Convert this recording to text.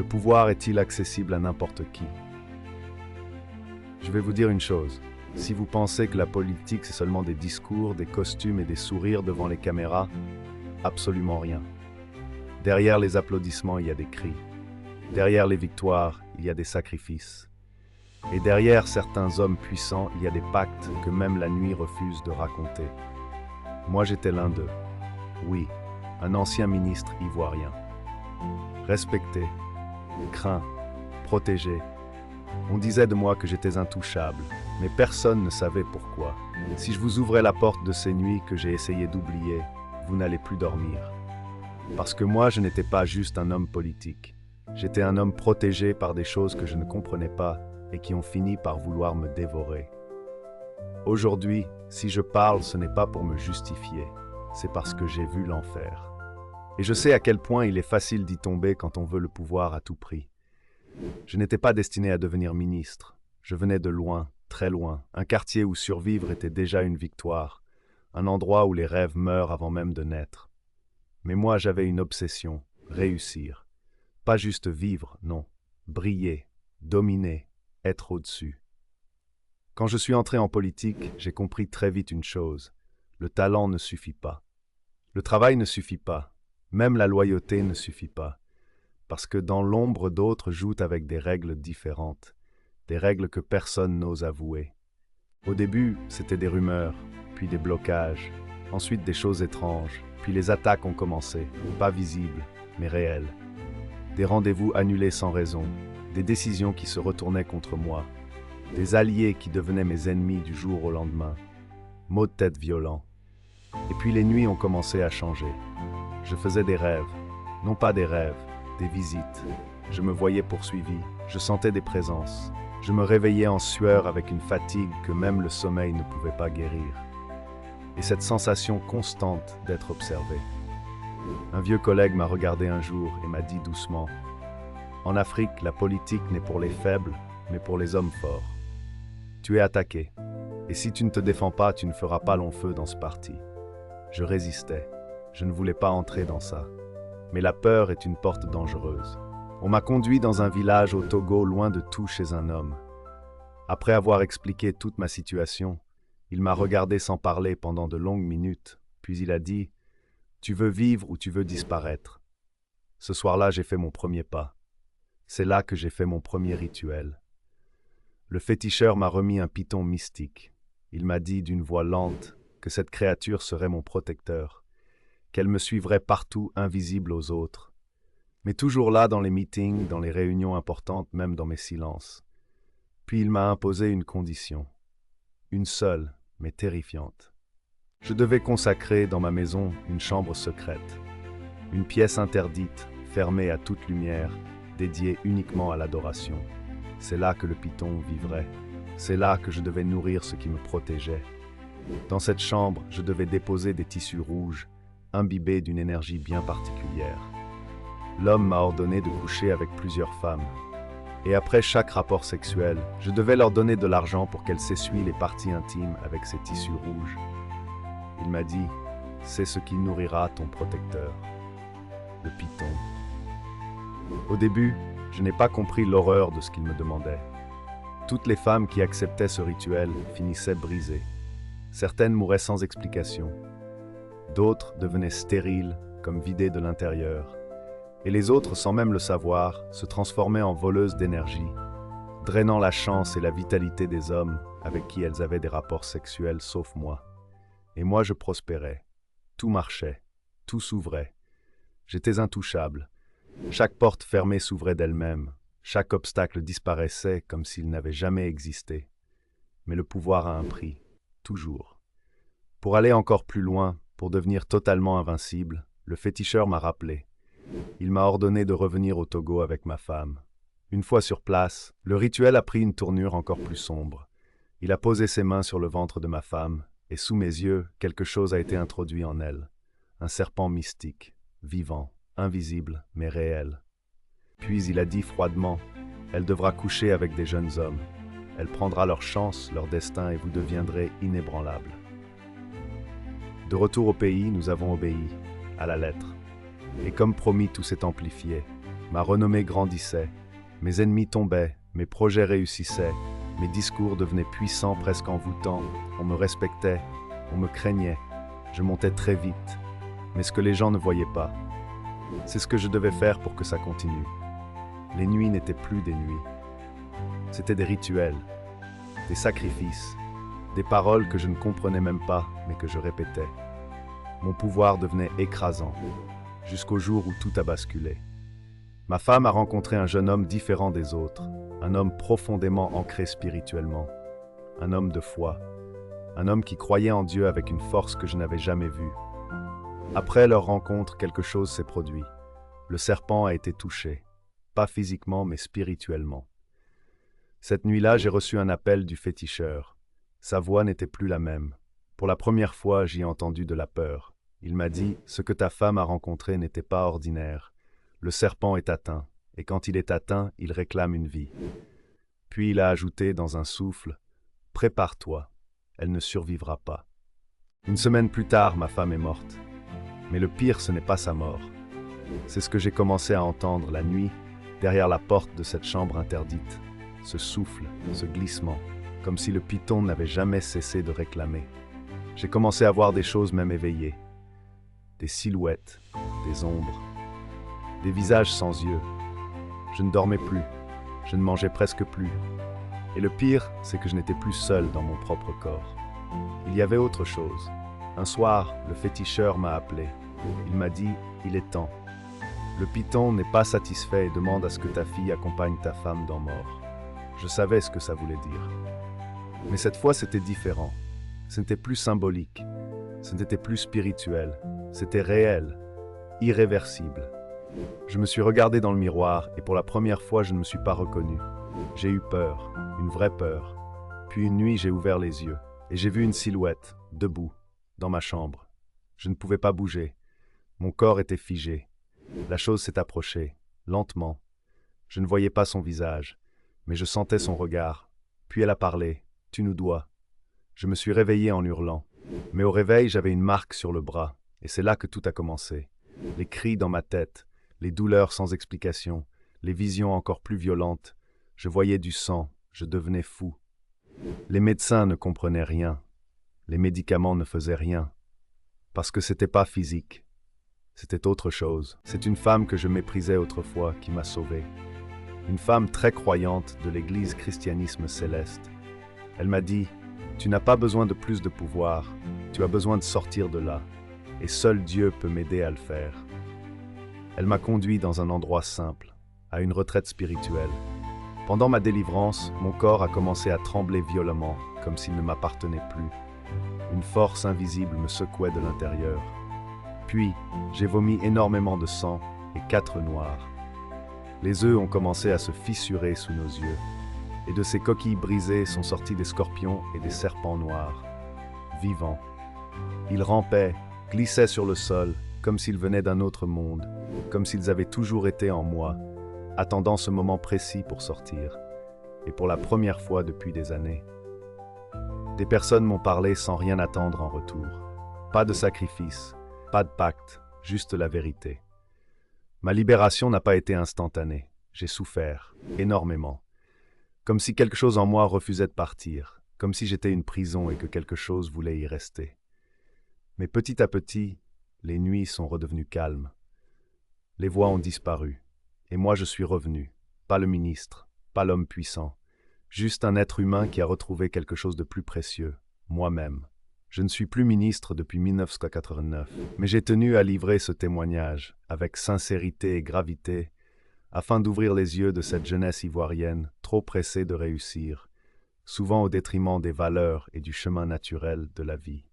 Le pouvoir est-il accessible à n'importe qui? Je vais vous dire une chose. Si vous pensez que la politique, c'est seulement des discours, des costumes et des sourires devant les caméras, absolument rien. Derrière les applaudissements, il y a des cris. Derrière les victoires, il y a des sacrifices. Et derrière certains hommes puissants, il y a des pactes que même la nuit refuse de raconter. Moi, j'étais l'un d'eux. Oui, un ancien ministre ivoirien. Respecté, craint, protégé. On disait de moi que j'étais intouchable, mais personne ne savait pourquoi. Si je vous ouvrais la porte de ces nuits que j'ai essayé d'oublier, vous n'allez plus dormir. Parce que moi, je n'étais pas juste un homme politique. J'étais un homme protégé par des choses que je ne comprenais pas et qui ont fini par vouloir me dévorer. Aujourd'hui, si je parle, ce n'est pas pour me justifier, c'est parce que j'ai vu l'enfer. Et je sais à quel point il est facile d'y tomber quand on veut le pouvoir à tout prix. Je n'étais pas destiné à devenir ministre. Je venais de loin, très loin, un quartier où survivre était déjà une victoire, un endroit où les rêves meurent avant même de naître. Mais moi, j'avais une obsession, réussir. Pas juste vivre, non. Briller, dominer, être au-dessus. Quand je suis entré en politique, j'ai compris très vite une chose. Le talent ne suffit pas. Le travail ne suffit pas. Même la loyauté ne suffit pas. Parce que dans l'ombre d'autres jouent avec des règles différentes. Des règles que personne n'ose avouer. Au début, c'était des rumeurs, puis des blocages, ensuite des choses étranges, puis les attaques ont commencé, pas visibles, mais réelles. Des rendez-vous annulés sans raison, des décisions qui se retournaient contre moi, des alliés qui devenaient mes ennemis du jour au lendemain, maux de tête violents. Et puis les nuits ont commencé à changer. Je faisais des rêves, non pas des rêves, des visites. Je me voyais poursuivi, je sentais des présences. Je me réveillais en sueur avec une fatigue que même le sommeil ne pouvait pas guérir. Et cette sensation constante d'être observé. Un vieux collègue m'a regardé un jour et m'a dit doucement « En Afrique, la politique n'est pour les faibles, mais pour les hommes forts. Tu es attaqué, et si tu ne te défends pas, tu ne feras pas long feu dans ce parti. » Je résistais, je ne voulais pas entrer dans ça. Mais la peur est une porte dangereuse. On m'a conduit dans un village au Togo, loin de tout chez un homme. Après avoir expliqué toute ma situation, il m'a regardé sans parler pendant de longues minutes, puis il a dit « Tu veux vivre ou tu veux disparaître ?» Ce soir-là, j'ai fait mon premier pas. C'est là que j'ai fait mon premier rituel. Le féticheur m'a remis un python mystique. Il m'a dit d'une voix lente que cette créature serait mon protecteur, qu'elle me suivrait partout, invisible aux autres. Mais toujours là dans les meetings, dans les réunions importantes, même dans mes silences. Puis il m'a imposé une condition. Une seule, mais terrifiante. Je devais consacrer dans ma maison une chambre secrète. Une pièce interdite, fermée à toute lumière, dédiée uniquement à l'adoration. C'est là que le python vivrait. C'est là que je devais nourrir ce qui me protégeait. Dans cette chambre, je devais déposer des tissus rouges, imbibés d'une énergie bien particulière. L'homme m'a ordonné de coucher avec plusieurs femmes. Et après chaque rapport sexuel, je devais leur donner de l'argent pour qu'elles s'essuient les parties intimes avec ces tissus rouges. Il m'a dit, c'est ce qui nourrira ton protecteur, le python. Au début, je n'ai pas compris l'horreur de ce qu'il me demandait. Toutes les femmes qui acceptaient ce rituel finissaient brisées. Certaines mouraient sans explication. D'autres devenaient stériles, comme vidées de l'intérieur. Et les autres, sans même le savoir, se transformaient en voleuses d'énergie, drainant la chance et la vitalité des hommes avec qui elles avaient des rapports sexuels, sauf moi. Et moi, je prospérais. Tout marchait, tout s'ouvrait. J'étais intouchable. Chaque porte fermée s'ouvrait d'elle-même. Chaque obstacle disparaissait comme s'il n'avait jamais existé. Mais le pouvoir a un prix, toujours. Pour aller encore plus loin, pour devenir totalement invincible, le féticheur m'a rappelé. Il m'a ordonné de revenir au Togo avec ma femme. Une fois sur place, le rituel a pris une tournure encore plus sombre. Il a posé ses mains sur le ventre de ma femme, et sous mes yeux, quelque chose a été introduit en elle. Un serpent mystique, vivant, invisible, mais réel. Puis il a dit froidement, « Elle devra coucher avec des jeunes hommes. Elle prendra leur chance, leur destin, et vous deviendrez inébranlables. » De retour au pays, nous avons obéi, à la lettre. Et comme promis, tout s'est amplifié. Ma renommée grandissait, mes ennemis tombaient, mes projets réussissaient, mes discours devenaient puissants, presque envoûtants, on me respectait, on me craignait, je montais très vite. Mais ce que les gens ne voyaient pas, c'est ce que je devais faire pour que ça continue. Les nuits n'étaient plus des nuits. C'était des rituels, des sacrifices, des paroles que je ne comprenais même pas, mais que je répétais. Mon pouvoir devenait écrasant, jusqu'au jour où tout a basculé. Ma femme a rencontré un jeune homme différent des autres, un homme profondément ancré spirituellement, un homme de foi, un homme qui croyait en Dieu avec une force que je n'avais jamais vue. Après leur rencontre, quelque chose s'est produit. Le serpent a été touché, pas physiquement mais spirituellement. Cette nuit-là, j'ai reçu un appel du féticheur. Sa voix n'était plus la même. Pour la première fois, j'y ai entendu de la peur. Il m'a dit « Ce que ta femme a rencontré n'était pas ordinaire. Le serpent est atteint, et quand il est atteint, il réclame une vie. » Puis il a ajouté dans un souffle « Prépare-toi, elle ne survivra pas. » Une semaine plus tard, ma femme est morte. Mais le pire, ce n'est pas sa mort. C'est ce que j'ai commencé à entendre la nuit, derrière la porte de cette chambre interdite. Ce souffle, ce glissement, comme si le python n'avait jamais cessé de réclamer. J'ai commencé à voir des choses même éveillées. Des silhouettes, des ombres, des visages sans yeux. Je ne dormais plus, je ne mangeais presque plus. Et le pire, c'est que je n'étais plus seul dans mon propre corps. Il y avait autre chose. Un soir, le féticheur m'a appelé. Il m'a dit « Il est temps. Le python n'est pas satisfait et demande à ce que ta fille accompagne ta femme dans mort. » Je savais ce que ça voulait dire. Mais cette fois, c'était différent. Ce n'était plus symbolique. Ce n'était plus spirituel. C'était réel, irréversible. Je me suis regardé dans le miroir et pour la première fois, je ne me suis pas reconnu. J'ai eu peur, une vraie peur. Puis une nuit, j'ai ouvert les yeux et j'ai vu une silhouette, debout, dans ma chambre. Je ne pouvais pas bouger. Mon corps était figé. La chose s'est approchée, lentement. Je ne voyais pas son visage, mais je sentais son regard. Puis elle a parlé. « Tu nous dois. » Je me suis réveillé en hurlant. Mais au réveil, j'avais une marque sur le bras. Et c'est là que tout a commencé. Les cris dans ma tête, les douleurs sans explication, les visions encore plus violentes. Je voyais du sang, je devenais fou. Les médecins ne comprenaient rien. Les médicaments ne faisaient rien. Parce que c'était pas physique. C'était autre chose. C'est une femme que je méprisais autrefois qui m'a sauvé. Une femme très croyante de l'église christianisme céleste. Elle m'a dit « Tu n'as pas besoin de plus de pouvoir, tu as besoin de sortir de là, et seul Dieu peut m'aider à le faire. » Elle m'a conduit dans un endroit simple, à une retraite spirituelle. Pendant ma délivrance, mon corps a commencé à trembler violemment, comme s'il ne m'appartenait plus. Une force invisible me secouait de l'intérieur. Puis, j'ai vomi énormément de sang et 4 noirs. Les œufs ont commencé à se fissurer sous nos yeux, et de ces coquilles brisées sont sortis des scorpions et des serpents noirs, vivants. Ils rampaient, glissaient sur le sol, comme s'ils venaient d'un autre monde, comme s'ils avaient toujours été en moi, attendant ce moment précis pour sortir, et pour la première fois depuis des années. Des personnes m'ont parlé sans rien attendre en retour. Pas de sacrifice, pas de pacte, juste la vérité. Ma libération n'a pas été instantanée. J'ai souffert, énormément. Comme si quelque chose en moi refusait de partir, comme si j'étais une prison et que quelque chose voulait y rester. Mais petit à petit, les nuits sont redevenues calmes. Les voix ont disparu, et moi je suis revenu, pas le ministre, pas l'homme puissant, juste un être humain qui a retrouvé quelque chose de plus précieux, moi-même. Je ne suis plus ministre depuis 1989, mais j'ai tenu à livrer ce témoignage, avec sincérité et gravité, afin d'ouvrir les yeux de cette jeunesse ivoirienne, trop pressée de réussir, souvent au détriment des valeurs et du chemin naturel de la vie.